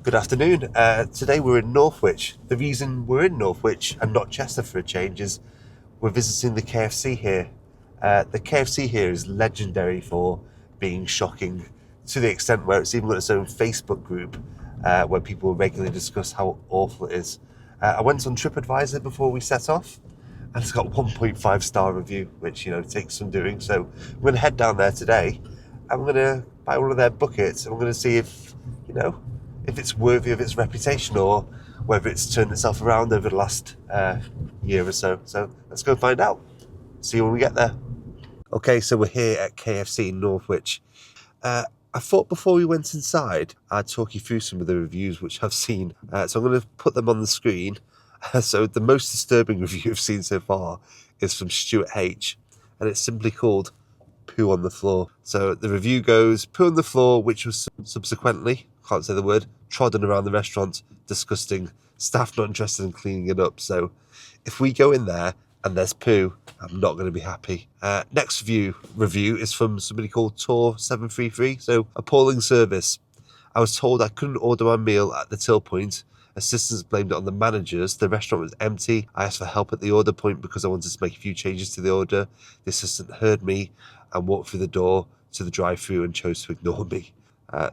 Good afternoon. Today we're in Northwich. The reason we're in Northwich and not Chester for a change is we're visiting the KFC here. The KFC here is legendary for being shocking, to the extent where it's even got its own Facebook group where people regularly discuss how awful it is. I went on TripAdvisor before we set off, and it's got 1.5-star review, which takes some doing. So we're going to head down there today, and we're going to buy one of their buckets, and we're going to see if it's worthy of its reputation or whether it's turned itself around over the last year or so. So let's go find out. See you when we get there. Okay, so we're here at KFC in Northwich. I thought before we went inside, I'd talk you through some of the reviews which I've seen. So I'm going to put them on the screen. So the most disturbing review I've seen so far is from Stuart H. And it's simply called Poo on the Floor. So the review goes, poo on the floor, which was subsequently, can't say the word, trodden around the restaurant, disgusting, staff not interested in cleaning it up. So if we go in there and there's poo, I'm not going to be happy. Next review is from somebody called Tor733. So appalling service. I was told I couldn't order my meal at the till point. Assistants blamed it on the managers. The restaurant was empty. I asked for help at the order point because I wanted to make a few changes to the order. The assistant heard me and walked through the door to the drive-thru and chose to ignore me.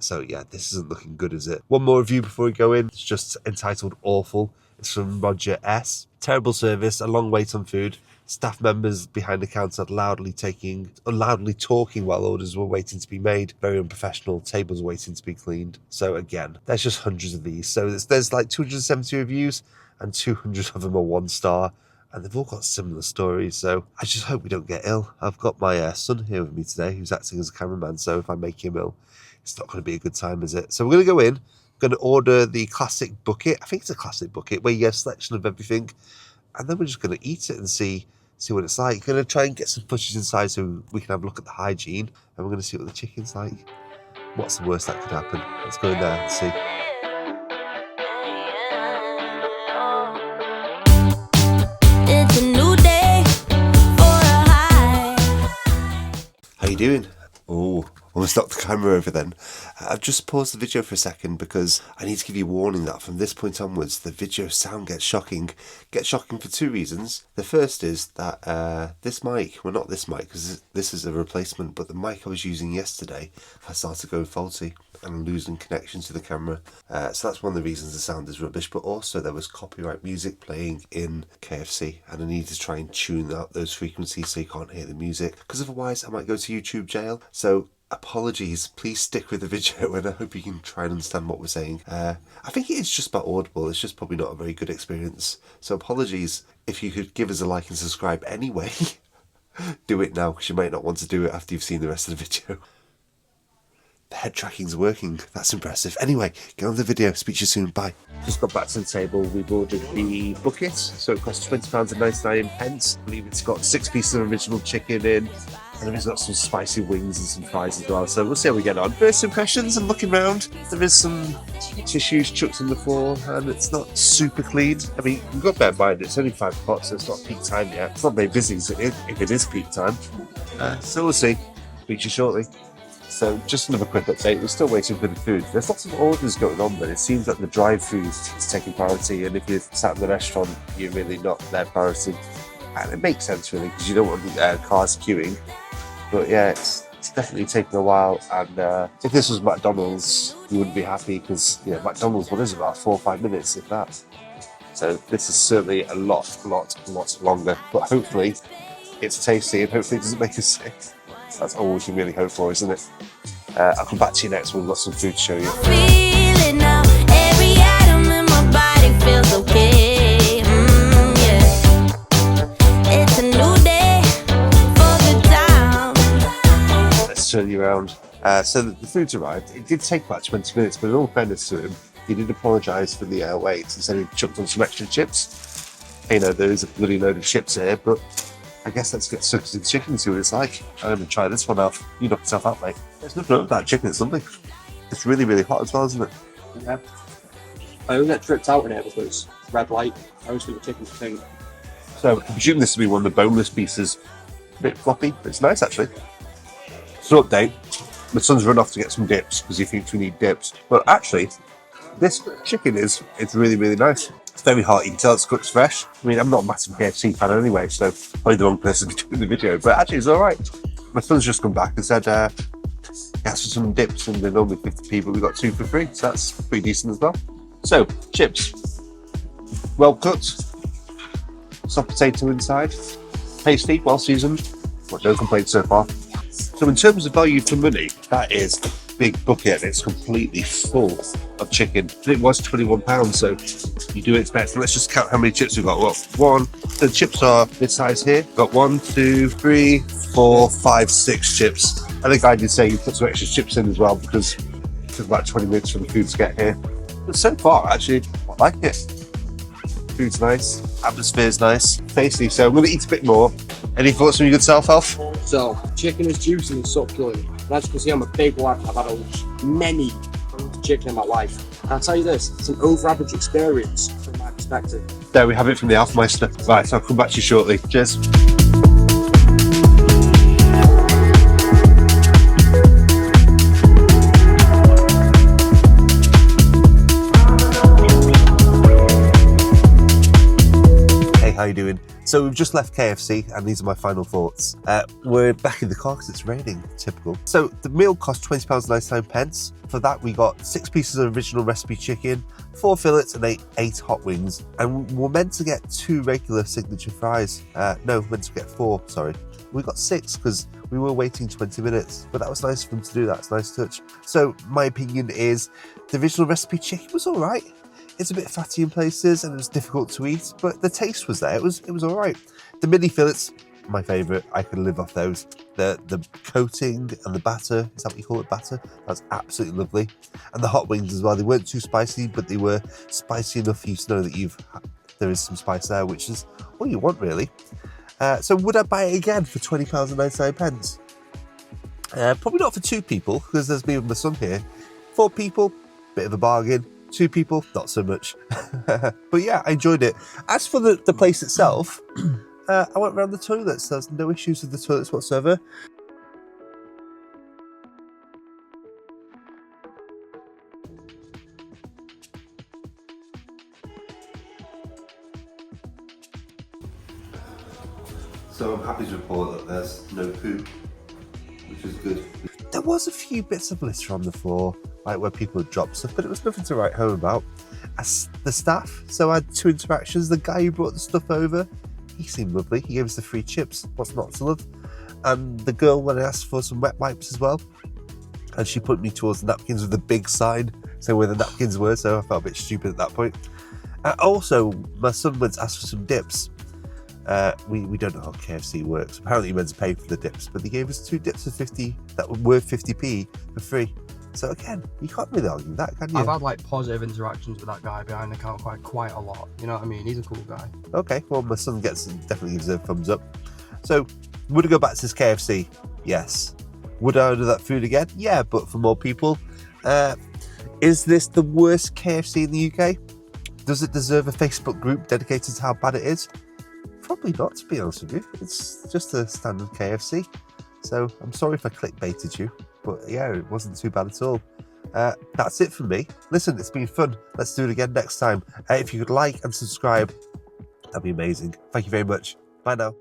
So yeah, this isn't looking good, is it? One more review before we go in. It's just entitled Awful. It's from Roger S. Terrible service, a long wait on food. Staff members behind the counter loudly talking while orders were waiting to be made. Very unprofessional. Tables waiting to be cleaned. So again, there's just hundreds of these. So there's like 270 reviews and 200 of them are 1 star. And they've all got similar stories. So I just hope we don't get ill. I've got my son here with me today who's acting as a cameraman. So if I make him ill, it's not going to be a good time, is it? So we're going to go in. Going to order the classic bucket. I think it's a classic bucket where you get a selection of everything. And then we're just going to eat it and see what it's like. Going to try and get some footage inside so we can have a look at the hygiene. And we're going to see what the chicken's like. What's the worst that could happen? Let's go in there and see. It's a new day for a high. How you doing? Oh, almost knocked the camera over then. I've just paused the video for a second because I need to give you a warning that from this point onwards, the video sound gets shocking. Gets shocking for 2 reasons. The first is that this mic, well not this mic because this is a replacement, but the mic I was using yesterday has started going faulty and I'm losing connection to the camera. So that's one of the reasons the sound is rubbish, but also there was copyright music playing in KFC and I need to try and tune out those frequencies so you can't hear the music because otherwise I might go to YouTube jail. So apologies, please stick with the video and I hope you can try and understand what we're saying. I think it is just about Audible, it's just probably not a very good experience. So apologies. If you could give us a like and subscribe anyway, do it now because you might not want to do it after you've seen the rest of the video. The head tracking's working, that's impressive. Anyway, get on the video, speak to you soon, bye. Just got back to the table, we've ordered the bucket, so it costs £20.99. I believe it's got 6 pieces of original chicken in, and then it's got some spicy wings and some fries as well, so we'll see how we get on. First impressions, I'm looking around, there is some tissues chucked on the floor, and it's not super clean. I mean, you've got to bear in mind, it's only 5 o'clock, so it's not peak time yet. It's not very busy if it is peak time. So we'll see, speak to you shortly. So just another quick update, we're still waiting for the food. There's lots of orders going on, but it seems like the drive-thru is taking priority, and if you're sat in the restaurant, you're really not their priority. And it makes sense really, because you don't want cars queuing. But yeah, it's definitely taking a while, and if this was McDonald's, you wouldn't be happy, because McDonald's, what is it, about 4 or 5 minutes, if that. So this is certainly a lot longer, but hopefully it's tasty, and hopefully it doesn't make us sick. That's all we can really hope for, isn't it? I'll come back to you next when we've got some food to show you. Feeling now, every atom in my body feels okay. Yeah. It's a new day for the town. Let's turn you around. So the food's arrived. It did take about 20 minutes, but in all fairness to him, he did apologise for the wait and said he chucked on some extra chips. There is a bloody load of chips here, but I guess let's get stuck to the chicken and see what it's like. I'm going to try this one out. You knock yourself out, mate. There's nothing wrong with that chicken, it's lovely. It's really, really hot as well, isn't it? Yeah. I only get tripped out in it because red light. I always think the chicken's thing. So I presume this to be one of the boneless pieces. A bit floppy, but it's nice actually. So update. My son's run off to get some dips because he thinks we need dips. But actually, This chicken it's really, really nice. It's very hot. You can tell it's cooked fresh. I mean, I'm not a massive KFC fan anyway, so probably the wrong person to be doing the video, but actually it's all right. My son's just come back and said he asked for some dips, and they're normally 50p, but we got 2 for free, so that's pretty decent as well. So, chips. Well cooked. Soft potato inside. Tasty, well seasoned. But no complaints so far. So in terms of value for money, that is a big bucket. It's completely full of chicken. It was £21, so you do expect. Let's just count how many chips we've got. Well, the chips are this size here. We've got 1, 2, 3, 4, 5, 6 chips. I think I did say you put some extra chips in as well because it took about 20 minutes for the food to get here. But so far, actually, I like it. Food's nice, atmosphere's nice, tasty. So I'm going to eat a bit more. Any thoughts from your good self, Alf? So, chicken is juicy and succulent. And as you can see, I'm a big lad. I've had many chicken in my life. And I'll tell you this, it's an over-average experience from my perspective. There we have it from the Alfmeister. Right, so I'll come back to you shortly. Cheers. How you doing? So we've just left KFC and these are my final thoughts. We're back in the car because it's raining, typical. So the meal cost £20.99. For that we got 6 pieces of original recipe chicken, 4 fillets and 8 hot wings. And we're meant to get 2 regular signature fries. No, meant to get 4, sorry. We got 6 because we were waiting 20 minutes, but that was nice of them to do that, it's a nice touch. So my opinion is the original recipe chicken was all right. It's a bit fatty in places and it was difficult to eat, but the taste was there. It was all right. The mini fillets, my favourite. I could live off those. The coating and the batter, is that what you call it, batter? That's absolutely lovely. And the hot wings as well. They weren't too spicy, but they were spicy enough for you to know that there is some spice there, which is all you want really. So would I buy it again for £20.99? Probably not for 2 people, because there's me with my son here. 4 people, bit of a bargain. 2 people, not so much. But yeah, I enjoyed it. As for the place itself, I went around the toilets. There's no issues with the toilets whatsoever. So I'm happy to report that there's no poo, which is good. There was a few bits of litter on the floor, like where people had dropped stuff, but it was nothing to write home about. As the staff, so I had 2 interactions. The guy who brought the stuff over, he seemed lovely. He gave us the free chips. What's not to love? And the girl, when I asked for some wet wipes as well, and she put me towards the napkins with a big sign saying where the napkins were, so I felt a bit stupid at that point. Also, my son went to ask for some dips. We don't know how KFC works. Apparently you meant to pay for the dips, but they gave us 2 dips for 50 that were worth 50p for free. So again, you can't really argue that, can you? I've had like positive interactions with that guy behind the counter quite a lot. You know what I mean? He's a cool guy. Okay, well my son definitely gives a thumbs up. So would I go back to this KFC? Yes. Would I order that food again? Yeah, but for more people. Is this the worst KFC in the UK? Does it deserve a Facebook group dedicated to how bad it is? Probably not, to be honest with you. It's just a standard KFC. So I'm sorry if I clickbaited you, but yeah, it wasn't too bad at all. That's it from me. Listen, it's been fun. Let's do it again next time. If you could like and subscribe, that'd be amazing. Thank you very much. Bye now.